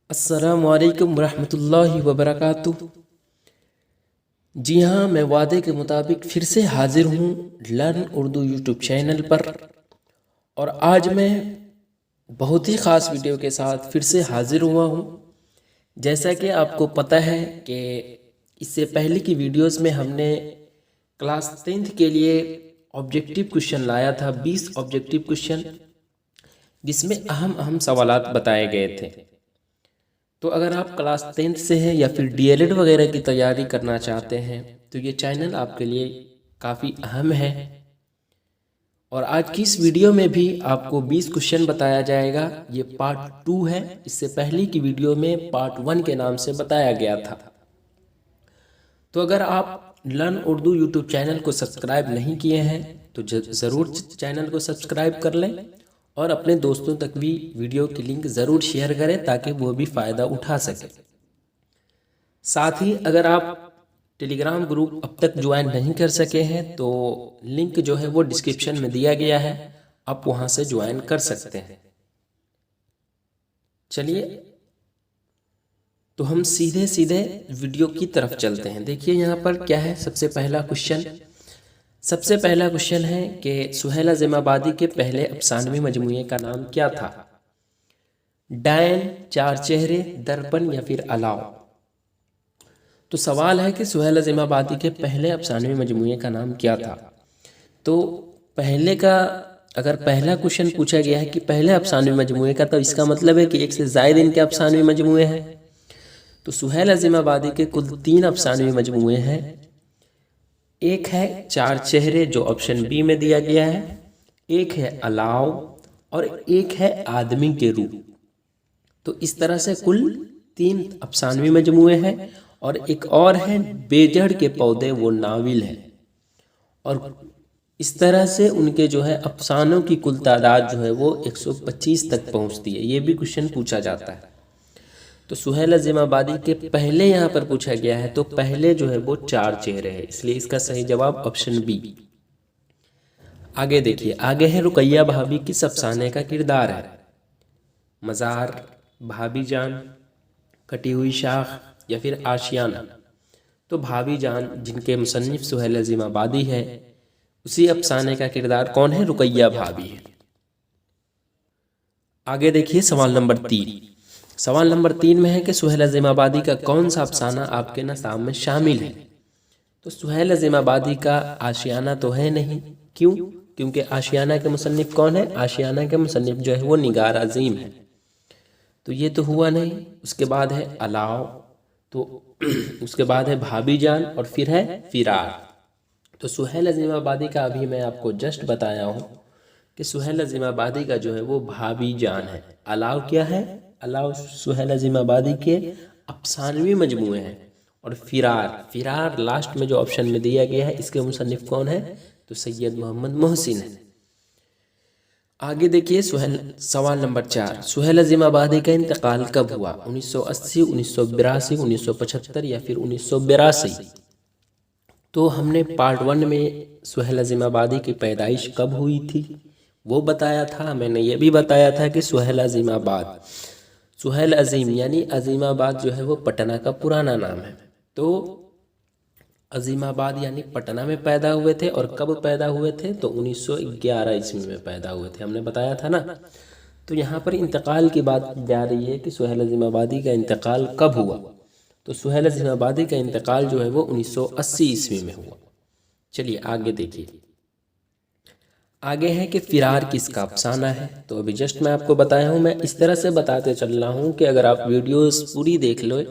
अस्सलामुअलैकुम रहमतुल्लाहि वबरकातुह। जी हाँ, मैं वादे के मुताबिक फिर से हाजिर हूँ लर्न उर्दू यूट्यूब चैनल पर। और आज मैं बहुत ही ख़ास वीडियो के साथ फिर से हाजिर हुआ हूँ। जैसा कि आपको पता है कि इससे पहले की वीडियोस में हमने क्लास 10th के लिए ऑब्जेक्टिव क्वेश्चन लाया था, 20 ऑब्जेक्टिव क्वेश्चन, जिसमें अहम अहम सवालात बताए गए थे। तो अगर आप क्लास 10th से हैं या फिर डीएलएड वगैरह की तैयारी करना चाहते हैं तो ये चैनल आपके लिए काफ़ी अहम है। और आज की इस वीडियो में भी आपको 20 क्वेश्चन बताया जाएगा। ये पार्ट 2 है। इससे पहले की वीडियो में पार्ट 1 के नाम से बताया गया था। तो अगर आप लर्न उर्दू यूट्यूब चैनल को सब्सक्राइब नहीं किए हैं तो ज़रूर चैनल को सब्सक्राइब कर लें और अपने दोस्तों तक भी वीडियो की लिंक ज़रूर शेयर करें ताकि वो भी फ़ायदा उठा सकें। साथ ही अगर आप टेलीग्राम ग्रुप अब तक ज्वाइन नहीं कर सके हैं तो लिंक जो है वो डिस्क्रिप्शन में दिया गया है, आप वहाँ से ज्वाइन कर सकते हैं। चलिए तो हम सीधे सीधे वीडियो की तरफ चलते हैं। देखिए यहाँ पर क्या है। सबसे पहला क्वेश्चन है कि सुहेल अज़ीमाबादी के पहले अफसानवी मजमूए का नाम क्या था? डायन, चार चेहरे, दर्पण या फिर अलाव। तो सवाल है कि सुहेल अज़ीमाबादी के पहले अफसानवी मजमूए का नाम क्या था। तो पहले का अगर पहला क्वेश्चन पूछा गया है कि पहले अफसानवी मजमूए का, तो इसका मतलब है कि एक से ज़ायद इनके अफसानवी मजमूए हैं। तो सुहेल अज़ीमाबादी के कुल 3 अफसानवी मजमूए हैं। एक है चार चेहरे जो ऑप्शन बी में दिया गया है, एक है अलाव और एक है आदमी के रूप। तो इस तरह से कुल 3 अफसानवी मजमूए हैं। और एक और है बेजड़ के पौधे, वो नाविल है। और इस तरह से उनके जो है अफसानों की कुल तादाद जो है वो 125 तक पहुंचती है। ये भी क्वेश्चन पूछा जाता है। तो सुहेल अज़ीमाबादी के पहले यहाँ पर पूछा गया है, तो पहले जो है वो चार चेहरे है, इसलिए इसका सही जवाब ऑप्शन बी। आगे देखिए, आगे है रुकैया भाभी किस अफसाने का किरदार है? मज़ार, भाभी जान, कटी हुई शाख या फिर आशियाना। तो भाभी जान, जिनके मुसन्निफ सुहेल अज़ीमाबादी है, उसी अफसाने का किरदार कौन है? रुकैया भाभी है। आगे देखिए सवाल नंबर 3 में है कि सुहेल अज़ीमाबादी का कौन सा अफसाना आपके निसाब में शामिल है? तो सुहेल अज़ीमाबादी का आशियाना तो है नहीं। क्यों? क्योंकि आशियाना के मुसन्निफ कौन है? आशियाना के मुसन्निफ जो है वो निगार अज़ीम है, तो ये तो हुआ नहीं। उसके बाद है अलाव, तो उसके बाद है भाभी जान और फिर है फिरार। तो सुहेल अज़ीमाबादी का अभी मैं आपको जस्ट बताया हूँ कि सुहेल अज़ीमाबादी का जो है वो भाभी जान है। अलाव क्या है? अलाव सुहेल अज़ीमाबादी के अफसानवी मजमूए हैं। और फिरार लास्ट में जो ऑप्शन में दिया गया है, इसके मुसन्निफ कौन है? तो सैयद मोहम्मद मोहसिन है। आगे देखिए सवाल नंबर 4, सुहेल अज़ीमाबादी का इंतकाल कब हुआ? 1980, 1982, 1975 या फिर 1982। तो हमने पार्ट 1 में सुहेल अज़ीमाबादी की पैदाइश कब हुई थी वो बताया था। मैंने ये भी बताया था कि सुहेल अज़ीम यानी अज़ीमाबाद जो है वो पटना का पुराना नाम है। तो अज़ीमाबाद यानी पटना में पैदा हुए थे। और कब पैदा हुए थे? तो 1911 ईस्वी में पैदा हुए थे, हमने बताया था ना। तो यहाँ पर इंतकाल की बात जा रही है कि सुहेल अज़ीमाबादी का इंतकाल कब हुआ। तो सुहेल अज़ीमाबादी का इंतकाल जो है वो 1980 ईस्वी में हुआ। चलिए आगे देखिए, आगे है कि फिरार किसका अफसाना है? तो अभी जस्ट मैं आपको बताया हूँ। मैं इस तरह से बताते चल रहा हूँ कि अगर आप वीडियोस पूरी देख लो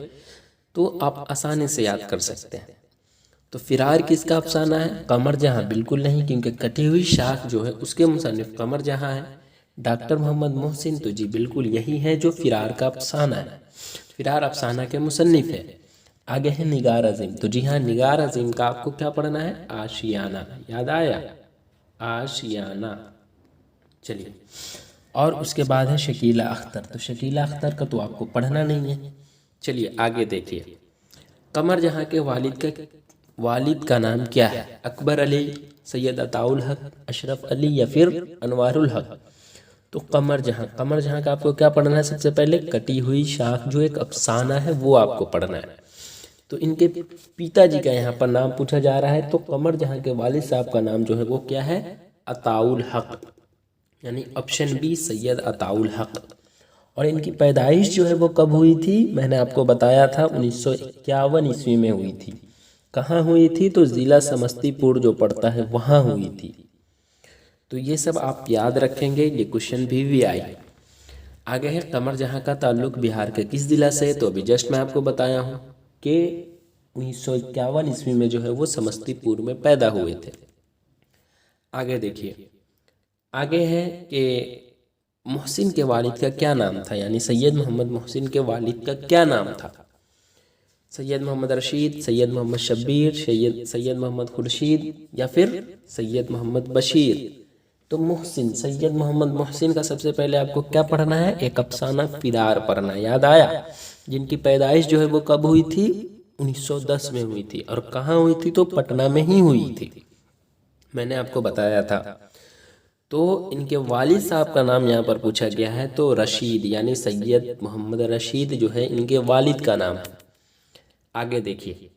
तो आप आसानी से याद कर सकते हैं। तो फिरार किसका अफसाना है? कमर जहाँ बिल्कुल नहीं, क्योंकि कटी हुई शाख जो है उसके मुसन्निफ कमर जहाँ है। डॉक्टर मोहम्मद मोहसिन, तो जी बिल्कुल यही है जो फिरार का अफसाना है। फिरार अफसाना के मुसन्निफ है। आगे है निगार अज़ीम। तो जी हाँ, निगार अज़ीम का आपको क्या पढ़ना है? आशियाना। याद आया? आशियाना। चलिए, और उसके बाद है शकीला अख्तर। तो शकीला अख्तर का तो आपको पढ़ना नहीं है। चलिए आगे देखिए, कमर जहाँ के वालिद का नाम क्या है? अकबर अली, सैयद अताउल हक, अशरफ अली या फिर अनवारुल हक। तो कमर जहाँ का आपको क्या पढ़ना है? सबसे पहले कटी हुई शाख जो एक अफसाना है वो आपको पढ़ना है। तो इनके पिताजी का यहाँ पर नाम पूछा जा रहा है, तो कमर जहाँ के वालिद साहब का नाम जो है वो क्या है? अताउल हक, यानी ऑप्शन बी सैयद अताउल हक। और इनकी पैदाइश जो है वो कब हुई थी? मैंने आपको बताया था 1951 ईस्वी में हुई थी। कहाँ हुई थी? तो ज़िला समस्तीपुर जो पड़ता है वहाँ हुई थी। तो ये सब आप याद रखेंगे, ये क्वेश्चन भी आए। आगे है कमर जहाँ का ताल्लुक बिहार के किस ज़िला से? तो अभी जस्ट मैं आपको बताया हूँ कि 1951 ईस्वी में जो है वो समस्तीपुर में पैदा हुए थे। आगे देखिए, आगे है कि मोहसिन के वालिद का क्या नाम था, यानी सैयद मोहम्मद मोहसिन के वालिद का क्या नाम था? सैयद मोहम्मद रशीद, सैयद मोहम्मद शब्बीर, सैयद मोहम्मद खुर्शीद या फिर सैयद मोहम्मद बशीर? तो मोहसिन, सैयद मोहम्मद मोहसिन का सबसे पहले आपको क्या पढ़ना है? एक अफसाना फिरार पढ़ना है। याद आया? जिनकी पैदाइश जो है वो कब हुई थी? 1910 में हुई थी। और कहाँ हुई थी? तो पटना में ही हुई थी, मैंने आपको बताया था। तो इनके वालिद साहब का नाम यहाँ पर पूछा गया है, तो रशीद, यानी सैयद मोहम्मद रशीद जो है इनके वालिद का नाम है। आगे देखिए,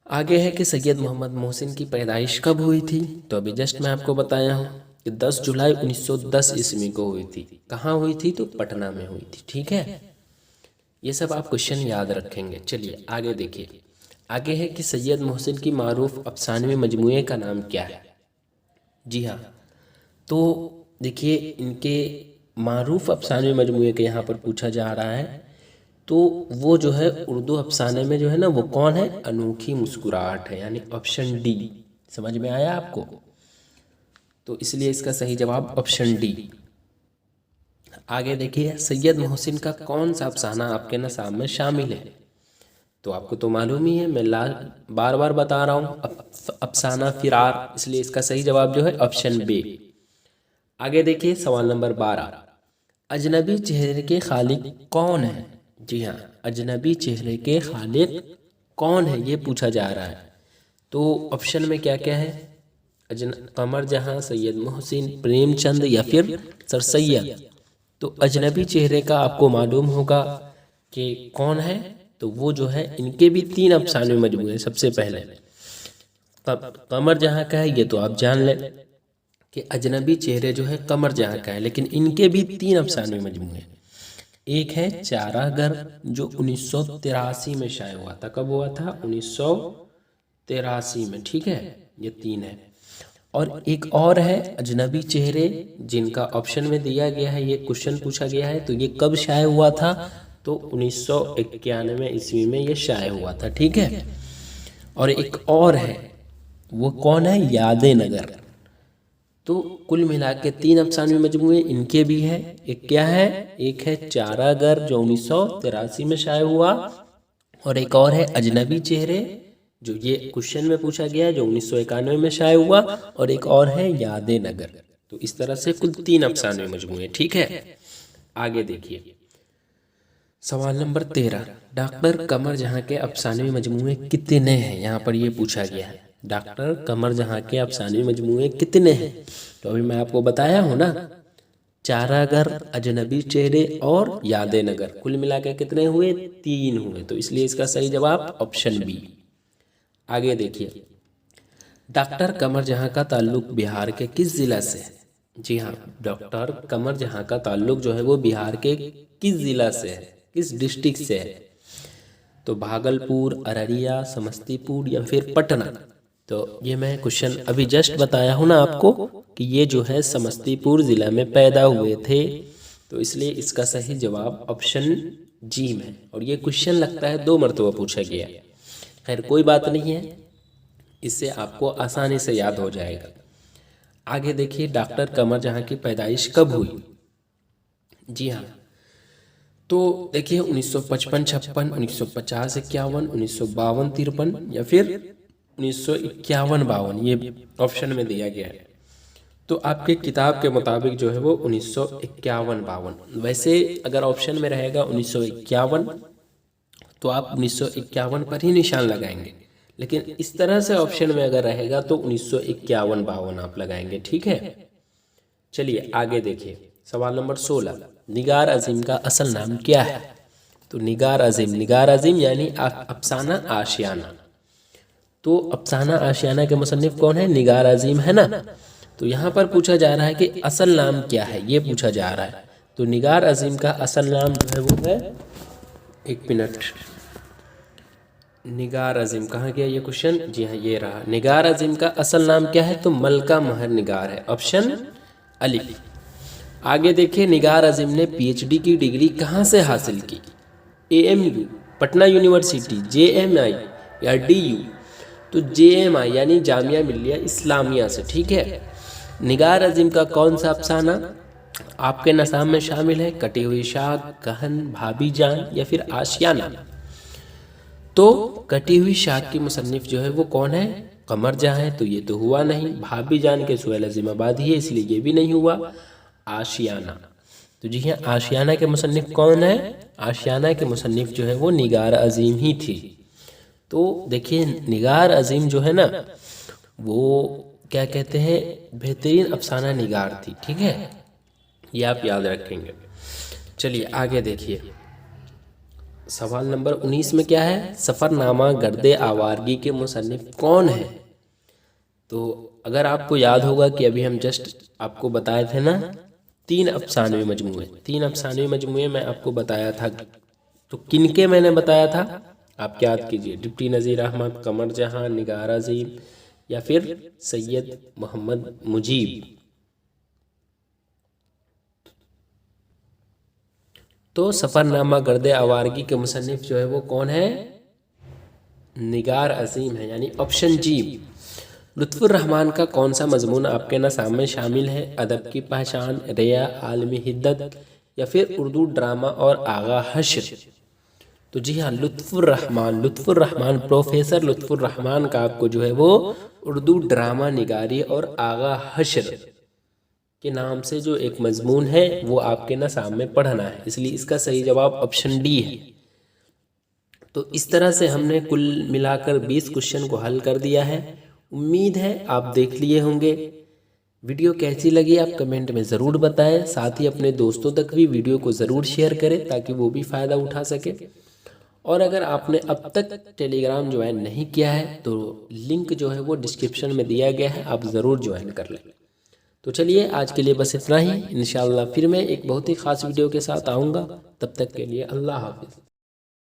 आगे है कि सैयद मोहम्मद मोहसिन की पैदाइश कब हुई थी? तो अभी जस्ट मैं आपको बताया हूँ कि 10 जुलाई 1910 ईस्वी को हुई थी। कहाँ हुई थी? तो पटना में हुई थी। ठीक है, ये सब आप क्वेश्चन याद रखेंगे। चलिए आगे देखिए, आगे है कि सैयद मोहसिन की मारूफ अफसानवी मजमूए का नाम क्या है? जी हाँ, तो देखिए इनके मारूफ अफसानवी मजमूए के यहाँ पर पूछा जा रहा है, तो वो जो है उर्दू अफसाने में जो है ना वो कौन है? अनोखी मुस्कुराहट है, यानी ऑप्शन डी। समझ में आया आपको? तो इसलिए इसका सही जवाब ऑप्शन डी। आगे देखिए, सैयद मोहसिन का कौन सा अफसाना आपके नसाब में शामिल है? तो आपको तो मालूम ही है, मैं बार बार बता रहा हूँ, अफसाना फिरार, इसलिए इसका सही जवाब जो है ऑप्शन बी। आगे देखिए सवाल नंबर 12, अजनबी चेहरे के खालिक कौन है? जी हाँ, अजनबी चेहरे के खालिक कौन है ये पूछा जा रहा है। तो ऑप्शन में क्या क्या है? कमर जहाँ, सैयद मोहसिन, प्रेमचंद या फिर सर सैयद? तो अजनबी चेहरे का आपको मालूम होगा कि कौन है, तो वो जो है इनके भी 3 अफसाने मजमूए। सबसे पहले कमर जहाँ का है ये तो आप जान लें कि अजनबी चेहरे जो है कमर जहाँ का है, लेकिन इनके भी 3 अफसाने मजमूए। एक है चारागर जो 1983 में शाये हुआ था। कब हुआ था? 1983 में। ठीक है, ये 3 है। और एक और है अजनबी चेहरे, जिनका ऑप्शन में दिया गया है, ये क्वेश्चन पूछा गया है, तो ये कब शाये हुआ था? तो 1991 ईस्वी में ये शाये हुआ था। ठीक है, और एक और है, वो कौन है? यादे नगर। तो कुल मिला के 3 अफसानवी मजमूए इनके भी है। एक क्या है? एक है चारागर जो 1983 में शाये हुआ, और एक और है अजनबी चेहरे जो ये क्वेश्चन में पूछा गया है, जो 1991 में शाये हुआ, और एक और है यादे नगर। तो इस तरह से कुल 3 अफसानवी मजमूए। ठीक है, आगे देखिए सवाल नंबर 13, डॉक्टर कमर जहाँ के अफसानवी मजमूए कितने हैं? यहाँ पर ये पूछा गया है, डॉक्टर कमर जहाँ के अफसानवी मजमूए कितने हैं? तो अभी मैं आपको बताया हूँ ना, चारागर, अजनबी चेहरे और यादे नगर, कुल मिला के कितने हुए? 3 हुए। तो इसलिए इसका सही जवाब ऑप्शन बी। आगे देखिए, डॉक्टर कमर जहाँ का ताल्लुक बिहार के किस जिला से है? जी हाँ, डॉक्टर कमर जहाँ का ताल्लुक जो है वो बिहार के किस जिला से है, किस डिस्ट्रिक्ट से है? तो भागलपुर, अररिया, समस्तीपुर या फिर पटना? तो ये मैं क्वेश्चन अभी जस्ट बताया हूँ ना आपको कि ये जो है समस्तीपुर ज़िला में पैदा हुए थे, तो इसलिए इसका सही जवाब ऑप्शन जी में। और ये क्वेश्चन लगता है 2 मरतबा पूछा गया। खैर कोई बात नहीं है, इससे आपको आसानी से याद हो जाएगा। आगे देखिए, डॉक्टर कमर जहाँ की पैदाइश कब हुई? जी हाँ, तो देखिए 1955-56, 1950-51, 1952-53 या फिर 1951-52, ये ऑप्शन में दिया गया है। तो आपके किताब के मुताबिक जो है वो 1951-52। वैसे अगर ऑप्शन में रहेगा 1951 तो आप 1951 पर ही निशान लगाएंगे, लेकिन इस तरह से ऑप्शन में अगर रहेगा तो 1951-52 आप लगाएंगे। ठीक है, चलिए आगे देखिए, सवाल नंबर 16, निगार अजीम का असल नाम क्या है? तो निगार अजीम यानी अफसाना आशियाना। तो अफसाना आशियाना के मुसन्निफ कौन है? निगार अजीम, है ना। तो यहाँ पर पूछा जा रहा है कि असल नाम क्या है, ये पूछा जा रहा है। तो निगार अजीम का असल नाम जो है वो है, एक मिनट, निगार अजीम कहाँ गया ये क्वेश्चन? जी हाँ, ये रहा। निगार अजीम का असल नाम क्या है? तो मलका महर निगार है, ऑप्शन अली। आगे देखिए, निगार अजीम ने पीएचडी की डिग्री कहाँ से हासिल की? एएमयू, पटना यूनिवर्सिटी, जेएमआई या डीयू? तो जेएमआई यानी जामिया मिल्लिया इस्लामिया से, ठीक है। निगार अजीम का कौन सा अफसाना आपके नसाब में शामिल है? कटी हुई शाख, कहन, भाभी जान या फिर आशियाना? तो कटी हुई शाख की मुसन्निफ जो है वो कौन है? कमर जहाँ है, तो ये तो हुआ नहीं। भाभी जान के सुहेल अजीमाबादी है, इसलिए ये भी नहीं हुआ। आशियाना, तो जी हाँ, आशियाना के मुसन्निफ कौन है? आशियाना के मुसन्निफ जो है वो निगार अजीम ही थी। तो देखिए, निगार अजीम जो है ना, वो क्या कहते हैं, बेहतरीन अफसाना निगार थी, ठीक है, ये आप याद रखेंगे। चलिए आगे देखिए, सवाल नंबर 19 में क्या है? सफ़रनामा गर्दे आवारगी के मुसन्निफ कौन है? तो अगर आपको याद होगा कि अभी हम जस्ट आपको बताए थे ना, तीन अफसानवी मजमूए मैं आपको बताया था। तो किनके मैंने बताया था, आप याद कीजिए। डिप्टी नज़ीर अहमद, कमर जहां, निगार अजीम या फिर सैयद मोहम्मद मुजीब। तो सफ़रनामा गर्दे आवारगी के मुसन्निफ जो है वो कौन है? निगार अजीम है, यानी ऑप्शन जी। लुत्फ़ुर रहमान का कौन सा मजमून आपके नसाब में शामिल है? अदब की पहचान, रिया, आलमी हिद्दत या फिर उर्दू ड्रामा और आगा हश्र? तो जी हाँ, लुत्फ़ुर रहमान, प्रोफेसर लुत्फ़ुर रहमान का आपको जो है वो उर्दू ड्रामा निगारी और आगा हश्र के नाम से जो एक मजमून है वो आपके नसाब में पढ़ना है, इसलिए इसका सही जवाब ऑप्शन डी है। तो इस तरह से हमने कुल मिलाकर 20 क्वेश्चन को हल कर दिया है। उम्मीद है आप देख लिए होंगे। वीडियो कैसी लगी आप कमेंट में ज़रूर बताएं, साथ ही अपने दोस्तों तक भी वीडियो को ज़रूर शेयर करें ताकि वो भी फ़ायदा उठा सके। और अगर आपने अब तक टेलीग्राम ज्वाइन नहीं किया है तो लिंक जो है वो डिस्क्रिप्शन में दिया गया है, आप ज़रूर ज्वाइन कर लें। तो चलिए आज के लिए बस इतना ही। इंशाअल्लाह फिर मैं एक बहुत ही ख़ास वीडियो के साथ आऊँगा। तब तक के लिए अल्लाह हाफ़िज़।